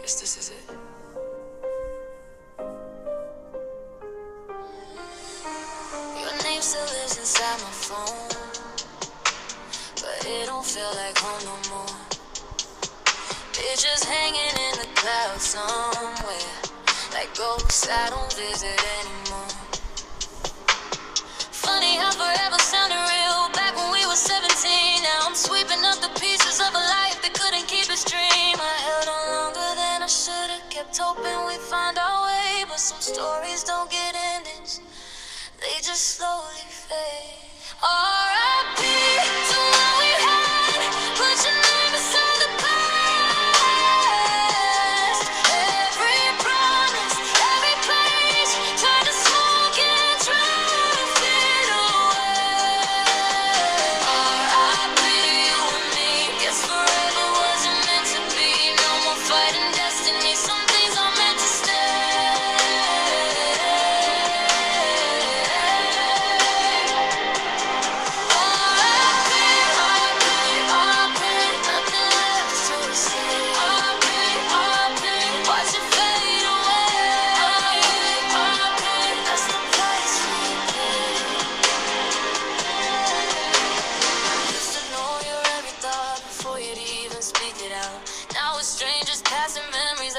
Guess this is it. Your name still lives inside my phone, but it don't feel like home no more. Pictures hanging in the clouds somewhere, like ghosts I don't visit anymore. Funny how forever sounded real back when we were 17. Now I'm sweeping up the pieces of a life that couldn't keep its dream. I held on longer than I should've, kept hoping we'd find our way, but some stories don't get endings, they just slowly fade. R.I.P. to what we had, put your name beside the past. Every promise, every page, turned to smoke and drifted away. R.I.P. you and me, guess forever wasn't meant to be. No more fighting destiny, some things are meant to stay.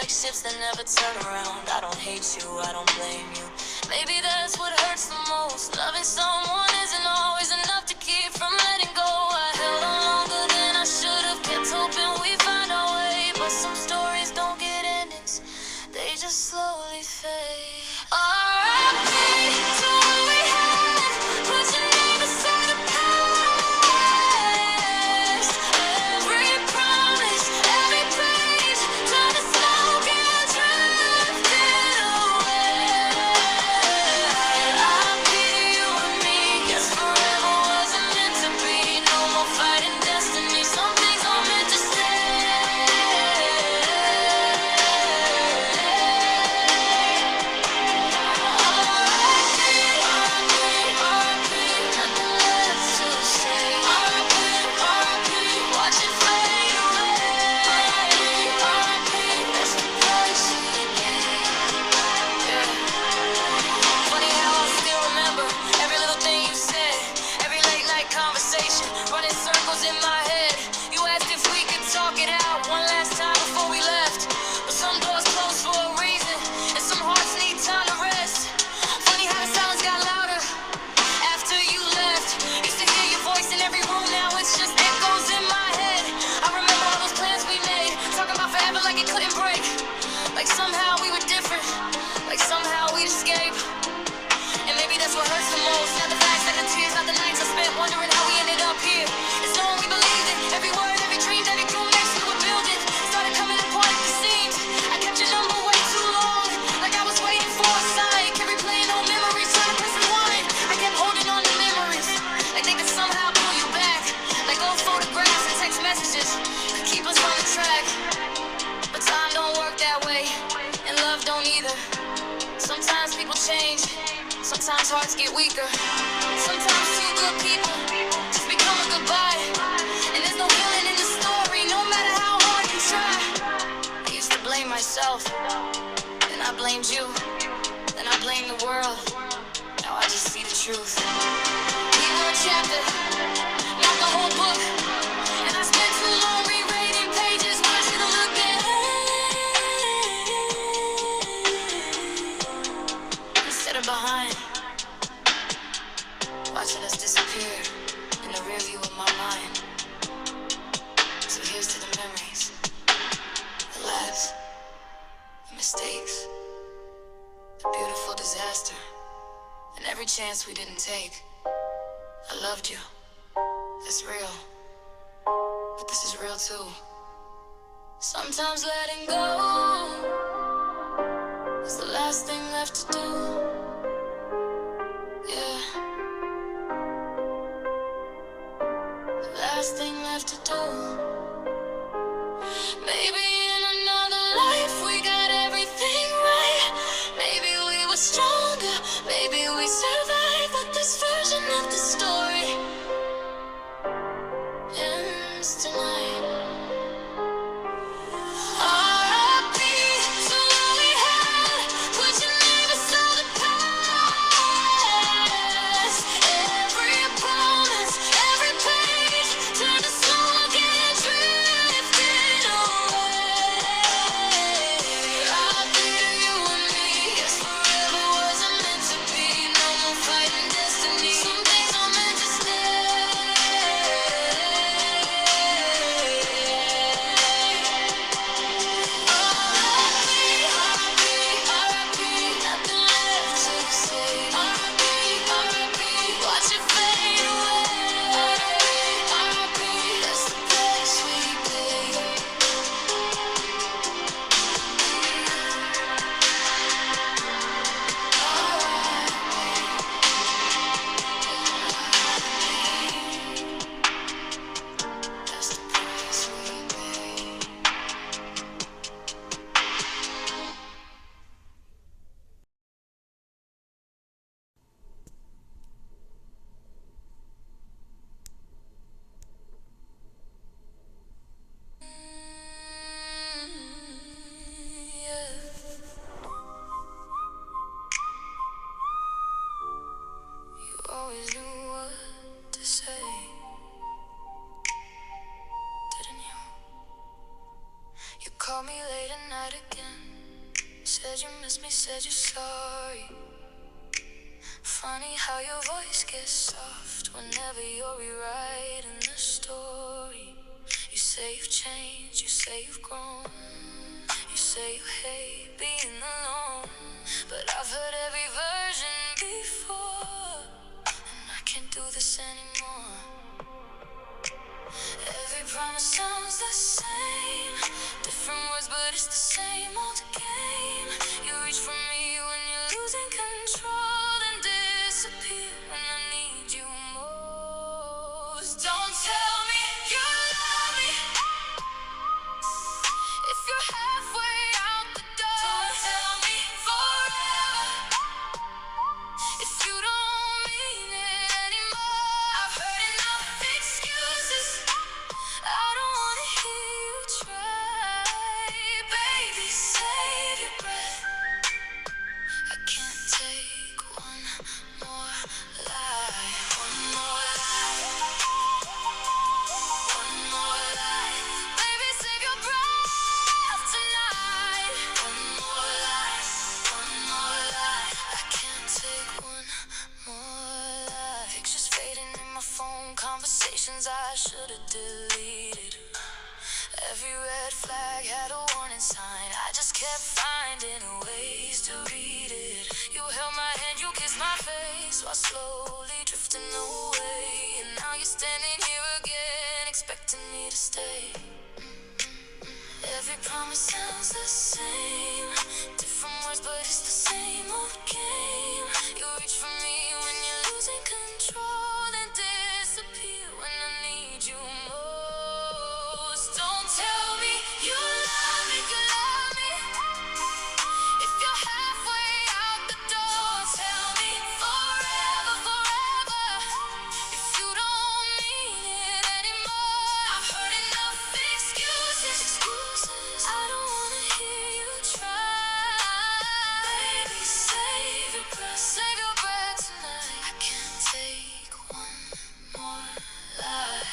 Ships that never turn around. I don't hate you, I don't blame you. Maybe that's what hurts the most. Loving someone isn't always enough to keep from letting go. I held on longer than I should've, kept hoping we'd find our way, but some stories don't get endings, they just slowly fade. R.I.P. to what we had, put your name beside the past. Every promise, every page, turned to smoke and drifted away. R.I.P. you and me, guess forever wasn't meant to be. No more fighting destiny, some things are meant to stay. Running circles in my head. You asked if we could talk it out one last time before we left, but some doors close for a reason, and some hearts need time to rest. Funny how the silence got louder after you left. Used to hear your voice in every room, now it's just echoes in my head. I remember all those plans we made, talking about forever like it couldn't break, like somehow we were different, like somehow we'd escape. And maybe that's what hurts the most, not the facts, not the tears, not the nights I spent wondering how we ended up here. It's knowing we believed it, every word, every dream that it grew next to a building started coming apart at the seams. I kept your number way too long, like I was waiting for a sign. Kept replaying old memories, trying to press rewind. I kept holding on to memories, like they could somehow pull you back, like old photographs and text messages could keep us on the track. But time don't work that way, and love don't either. Sometimes people change, sometimes hearts get weaker. Sometimes two good people just become a goodbye, and there's no healing in the story, no matter how hard you try. I used to blame myself, then I blamed you, then I blamed the world. Now I just see the truth. We were a chapter, not the whole book, and I spent too long rewriting pages when I should've looked ahead instead of behind. Watching us disappear in the rear view of my mind. So here's to the memories, the laughs, the mistakes, the beautiful disaster, and every chance we didn't take. I loved you. That's real. But this is real too. Sometimes letting go is the last thing left to do. Yeah. Last thing left to do. Maybe in another life we got everything right. Maybe we were stronger, maybe we survived, but this version of the story ends tonight. R.I.P. late at night again. Said you miss me, said you're sorry. Funny how your voice gets soft whenever you're rewriting the story. You say you've changed, you say you've grown. You say you hate being alone, but I've heard every version before, and I can't do this anymore. Every promise sounds the same, different words, but it's the same old game. You reach for me when you're losing control, then disappear when I need you most. Don't tell me you love me if you're halfway out the door. Don't tell me forever if you don't mean it anymore. I've heard enough excuses, I don't wanna hear you try. Baby, save your breath. I can't take one more lie. One more lie. One more lie. Baby, save your breath tonight. One more lie. One more lie. I can't take one more lie. Pictures fading in my phone, conversations I should have deleted. Every red flag had a warning sign, I just kept finding ways to read it. You held my hand, you kissed my face, while slowly drifting away. And now you're standing here again, expecting me to stay. Every promise sounds the same, different words, but it's the same old game. You reach for me when you're losing control, then disappear when I need you most. Don't tell me you love me, if you're halfway out the door. Don't tell me forever, forever if you don't mean it anymore. I've heard enough excuses, I don't wanna hear you try. Baby, save your breath tonight. I can't take one more lie.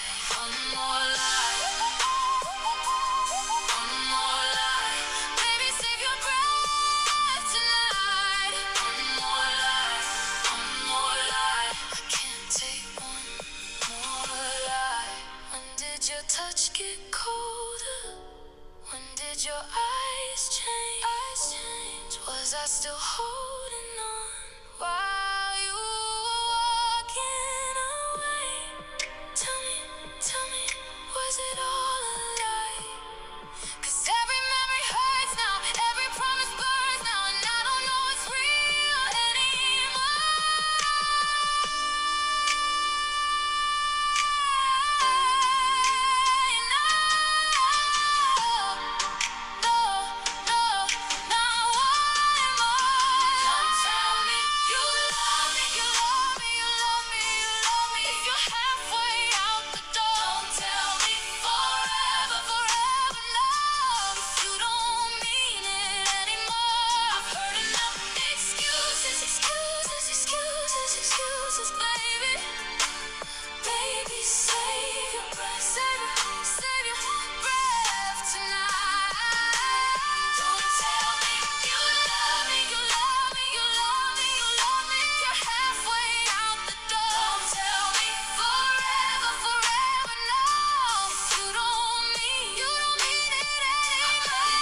One more lie. One more lie. Baby, save your breath tonight. One more lie. One more lie. I can't take one more lie. When did your touch get colder? When did your eyes change? Was I still holding on while you were walking away? Tell me, was it all a lie? 'Cause every memory hurts now, every promise burns now, and I don't know what's real anymore. No, not one more. Don't tell me you love me, if you're halfway out the door. Don't tell me forever, forever, no, if you don't mean it anymore. I've heard enough excuses, baby. Baby, save your breath, save your breath tonight. Don't tell me you love me, if you're halfway out the door. Don't tell me forever, forever, no, if you don't mean it anymore.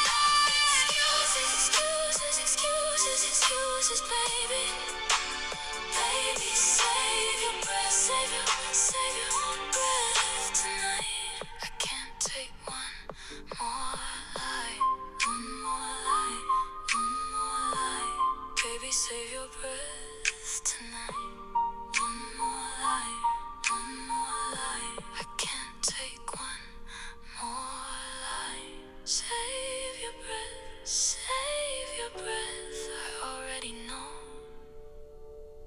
Excuses, baby. Baby, save your breath, save your breath tonight. I can't take one more lie, one more lie, one more lie. Baby, save your breath tonight. One more lie, one more lie. I can't take one more lie. Save your breath, save your breath. I already know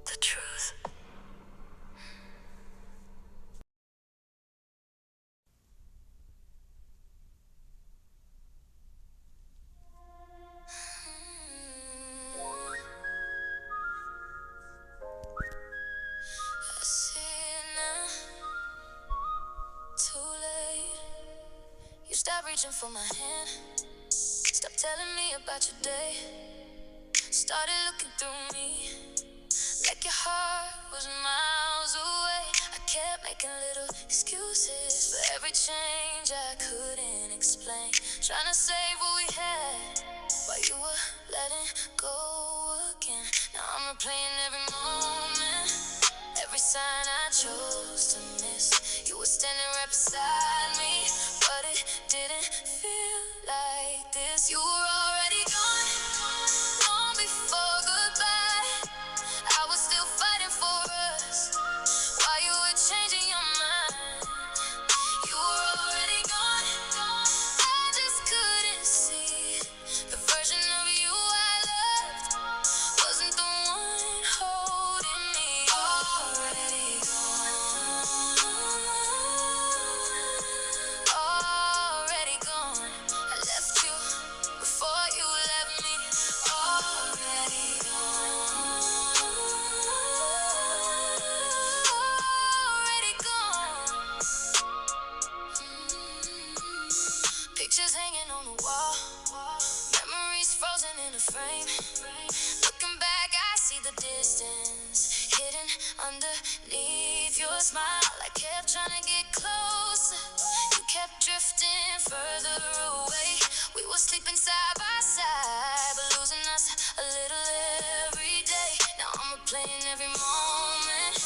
the truth. I see it now, too late. You stop reaching for my hand, Stop telling me about your day. Started looking through me like your heart was miles away. I kept making little excuses for every change I couldn't explain. Trying to save what we had while you were letting go again. Now I'm replaying every moment, every sign I chose to miss. You were standing right beside me, but it didn't feel like this. You were already gone, long before goodbye. I was still fighting for us while you were changing your mind. You were already gone, I just couldn't see the version of you I loved wasn't the one holding me. Already gone, already gone. I left you before you left me. Already gone, already gone. Pictures hanging on the wall, memories frozen in a frame. Looking back, I see the distance hidden underneath your smile. I kept trying to get closer, you kept drifting further away. We were sleeping side by side, but losing us a little every day. Now I'm replaying every moment,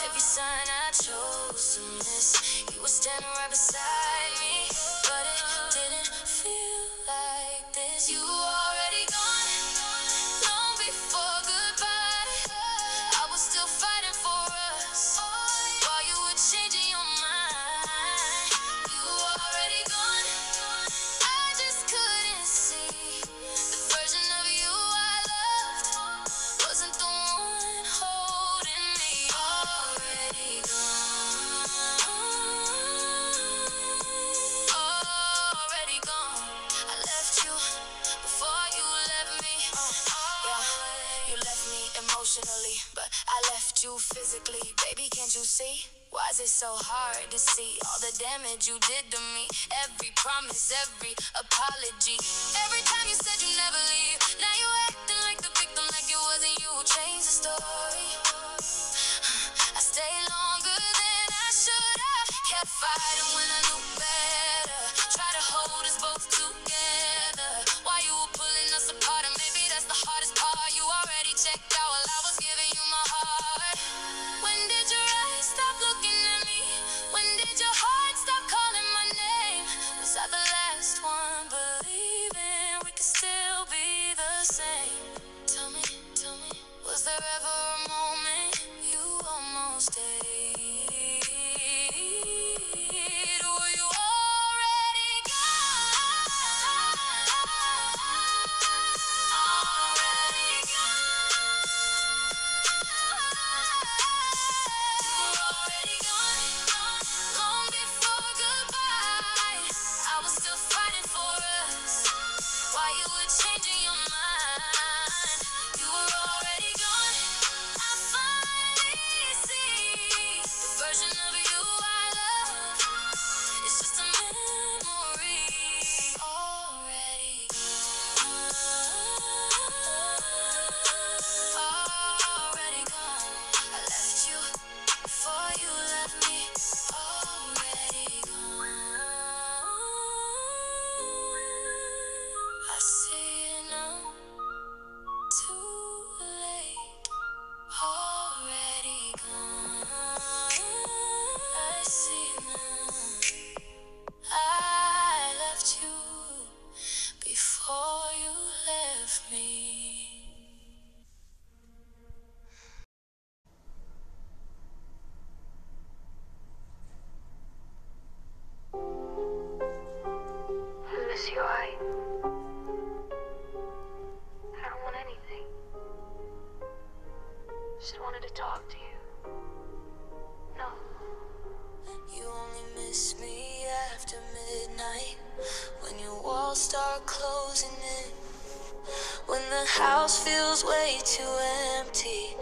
every sign I chose to miss. You were standing right beside me, but it didn't feel like this. You were already gone, long before goodbye. I was still fighting for us while you were changing your mind. You were already gone, I just couldn't see the version of you I loved wasn't the one holding me. Already gone, already gone. I left you before you left me. Yeah, you left me emotionally, but I left you physically. Baby, can't you see? Why is it so hard to see all the damage you did to me? Every promise, every apology, every time you said you never leave. Now you acting like the victim, like it wasn't you who changed the story. I stayed longer than I should have. Kept fighting when I knew better. Try to hold us both together while you were pulling us apart. And maybe that's the hardest part. You already checked out while I was giving you my heart. When did your eyes stop looking at me? When did your heart stop calling my name? Was I the last one believing we could still be the same? Tell me, was there ever a moment you almost stayed? Were you already gone? Already gone. You were already gone, long before goodbye. I was still fighting for us while you were changing your mind. You were already gone, I finally see the version of you I love. It's just a memory. Already gone, already gone. I left you before you left me. Already gone, I see it now, too late. Already gone, I see now. I left you before you left me. I miss you. I don't want anything. Just wanted to talk to you. No. You only miss me after midnight, when your walls start closing in, when the house feels way too empty,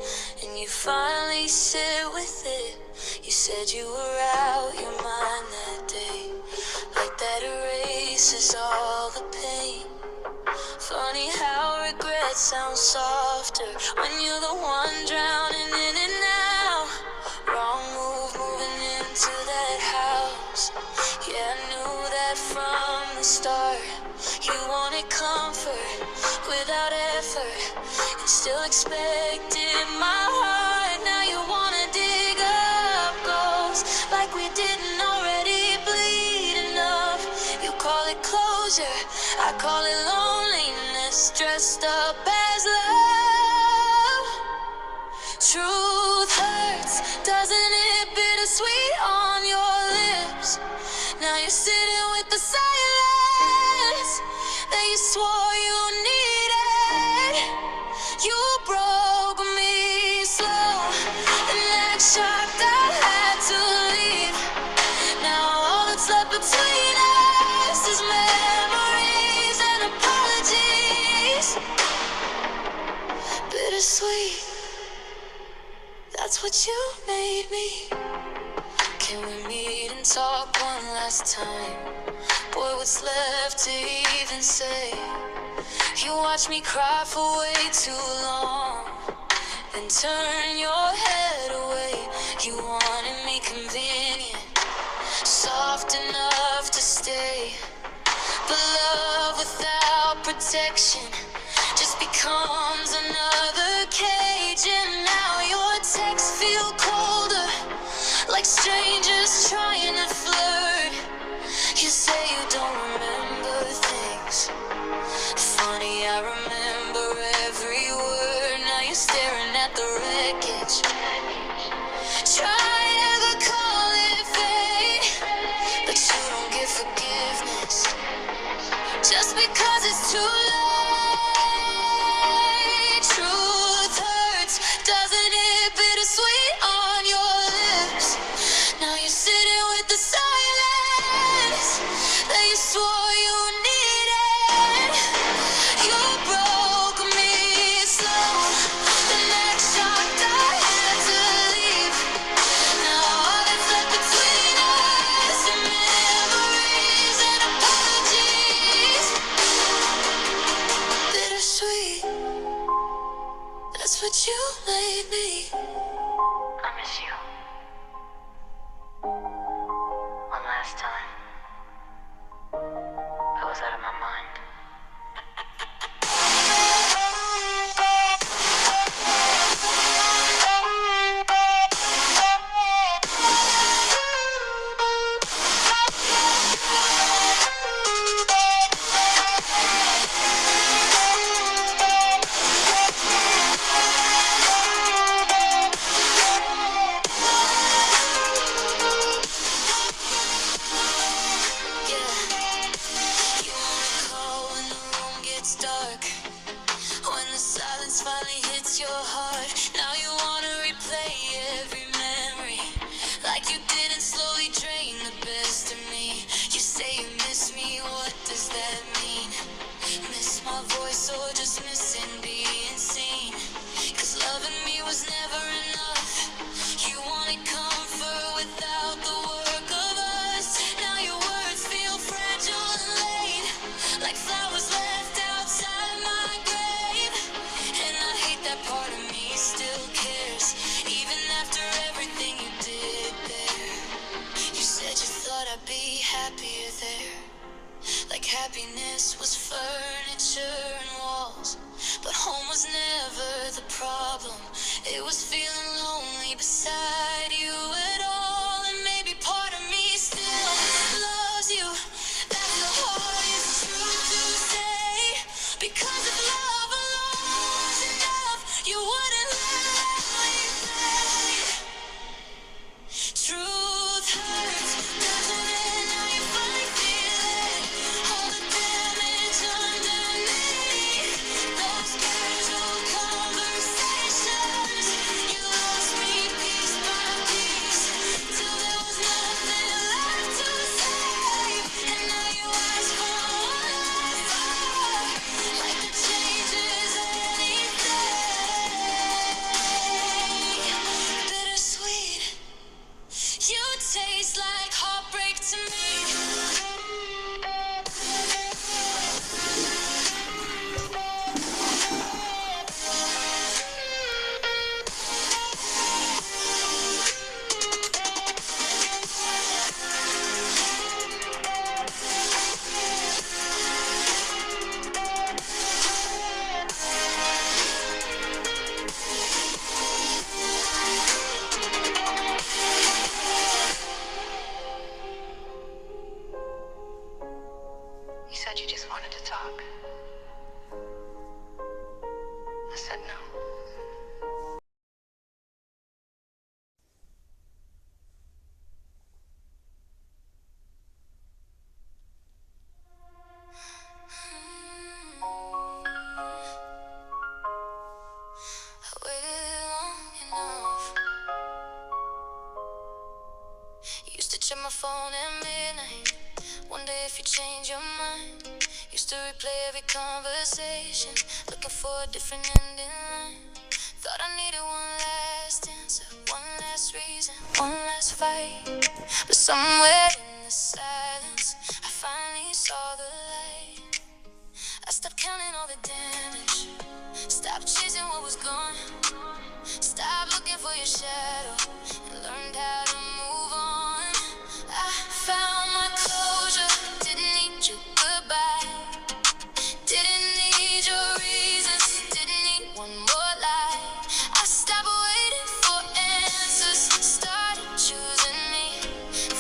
and you finally sit with it. You said you were out your mind that day, like that erases all the pain. Funny how regret sounds softer when you're the one drowning in it now. Wrong move moving into that house. Yeah, I knew that from the start. You wanted comfort without effort and still expected my heart. Now you wanna dig up ghosts like we didn't already bleed enough. You call it closure, I call it loneliness dressed up as love. Truth hurts, doesn't it? Bittersweet on your lips. Now you're sitting with the silence that you swore you needed. You broke me slow, and that shocked I had to leave. Now all that's left between us is memories and apologies. Bittersweet, that's what you made me. Can we meet and talk one last time? Boy, what's left to even say? You watched me cry for way too long, then turn your head away. You wanted me convenient, soft enough to stay, but love without protection just becomes another cage. And now your texts feel colder, like strangers trying to flirt. You say you don't remember things. Funny, I remember every word. Now you're staring at the wreckage. Trying to call it fate, but you don't get forgiveness just because it's too late. Truth hurts, doesn't it? Bittersweet on your lips. Now you're sitting with the silence that you swore you needed. You broke me slow, the next shocked I had to leave. Now all that's left between us are memories and apologies. Bittersweet, that's what you made me. I miss you. One last time. I was out of my mind. Finally hits your heart. Now you wanna replay every memory, like you didn't slowly drain the best of me. You say you miss me, what does that mean? Miss my voice or just missing being seen? 'Cause loving me was never enough. You wanted comfort without the work of us. Now your words feel fragile and laid, like flowers left outside my grave. And I hate that part of me still cares, even after everything you did there. You said you thought I'd be happier there, like happiness was furniture and walls. But home was never the problem. It was feeling lonely beside you at all. And maybe part of me still loves you. That's the hardest truth to say, because if love alone was enough, you wouldn't let me play. Truth hurts, doesn't it? Now you finally feel it. All the damage underneath those casual conversations. You check my phone at midnight. Wonder if you change your mind. Used to replay every conversation, looking for a different ending line. Thought I needed one last answer, one last reason, one last fight. But somewhere in the silence, I finally saw the light. I stopped counting all the damage, stopped chasing what was gone, stopped looking for your shadow, and learned how to move on. I found my closure, didn't need your goodbye, didn't need your reasons, didn't need one more lie. I stopped waiting for answers, started choosing me.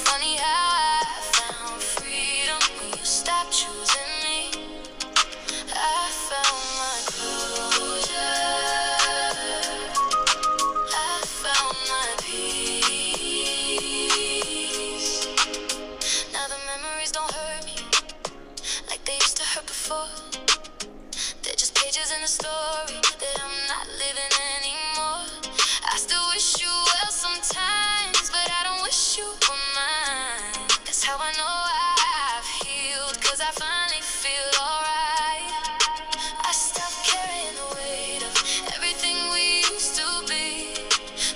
Funny how I found freedom when you stopped choosing me. I found my closure, I found my peace. Now the memories don't hurt me like they used to hurt before. They're just pages in the story that I'm not living anymore. I still wish you well sometimes, but I don't wish you were mine. That's how I know I've healed, 'cause I finally feel alright. I stopped carrying the weight of everything we used to be.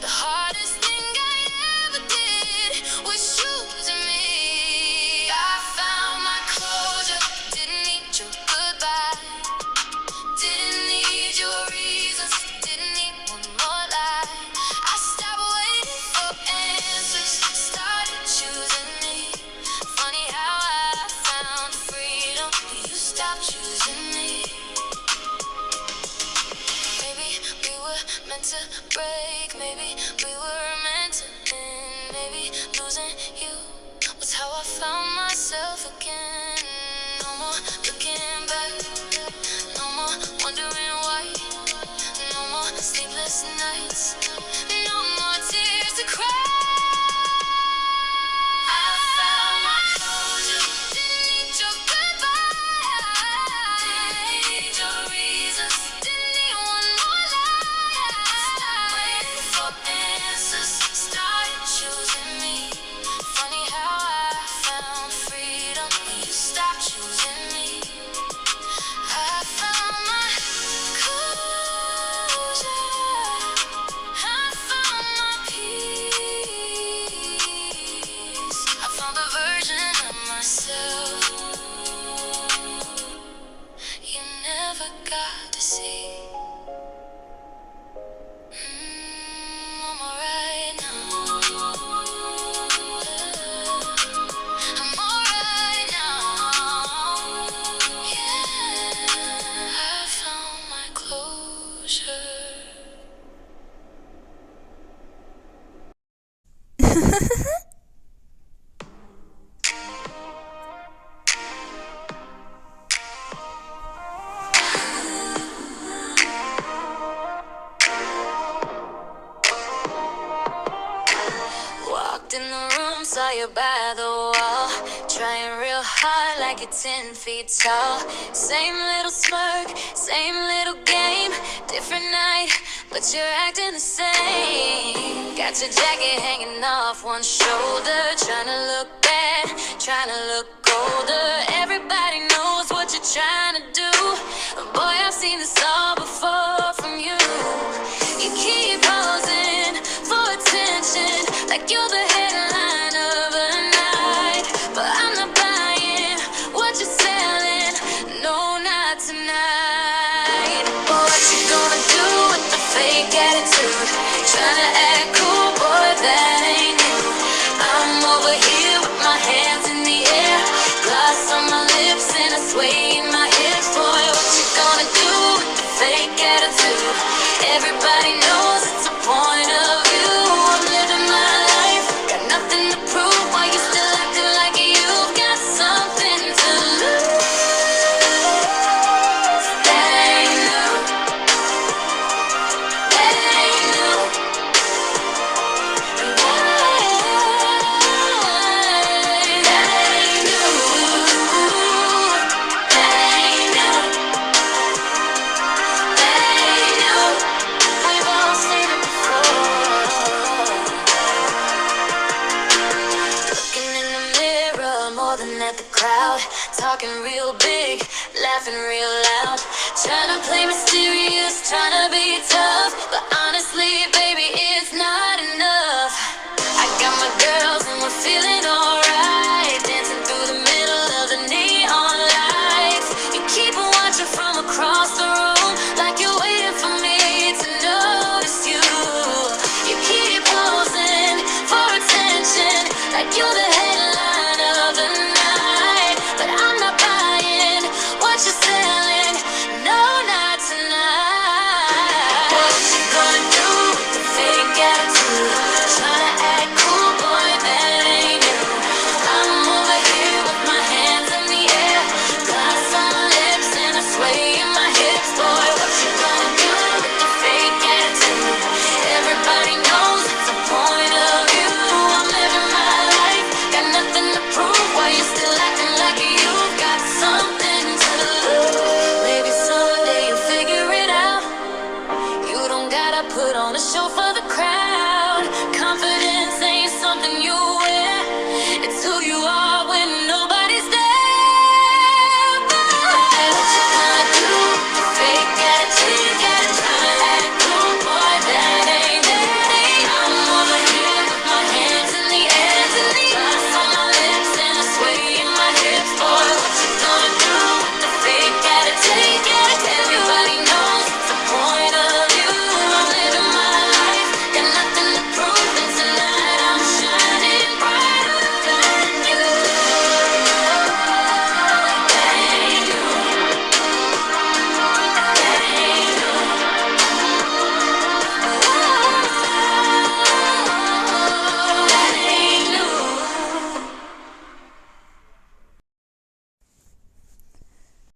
The hardest thing I ever did was choosing me. I found my closure, didn't need your goodbye, didn't need your reasons, didn't need one more lie. I stopped waiting for answers, started choosing me. Funny how I found freedom when you stopped choosing me. Maybe we were meant to break, maybe we were meant to end. Maybe losing you was how I found myself again. No more looking back, no more wondering why, no more sleepless nights, no more tears to cry. I found my closure, didn't need your goodbye, didn't need your reasons, didn't need one more lie. Stopped waiting for answers, started choosing me. Funny how I found freedom when you stopped choosing me. I found my closure, I found my peace. I found the version of myself you never got to see. I'm alright now. I'm alright now. Yeah, I found my closure. Walked in the room, saw you by the wall, trying real hard like you're 10 feet tall. Same little smirk, same little game, different night, but you're acting the same. Got your jacket hanging off one shoulder, trying to look bad, trying to look older. Everybody knows what you're trying to do. Boy, I've seen this all before from you. You keep posing for attention like you're the headline of a night, but I'm not buying what you're selling. No, not tonight. But what you gonna do with the fake attitude? Trying to act cool, boy, that ain't you. I'm over here with my hands in the air, gloss on my lips and a sway in my hips. Boy, what you gonna do with the fake attitude? Everybody knows it's a point of view. I'm living my life, got nothing to prove. Why you still acting like you've got something to lose? That ain't new, that ain't new. We've all seen it before. Trying to play mysterious, trying to be tough, but honestly, baby, it's not enough. I got my girls and we're feeling alright, dancing through the middle of the neon lights. You keep watching from across the room, like you're waiting for me to notice you. You keep posing for attention, like you're the headline of the night. But I'm not buying what you're selling, no, not tonight. What you gonna do with the fake attitude? Tryna act cool, boy, that ain't you. I'm over here with my hands in the air, glass on my lips and I sway in my hips. Boy, what you gonna do with the fake attitude? Everybody knows it's a point of view. I'm living my life, got nothing to prove. Why you still acting like you've got something to lose? Maybe someday you'll figure it out. You don't gotta put on a show for the crowd. Confidence ain't something you wear, it's who you are when nobody's there. But what you gonna do with the fake attitude?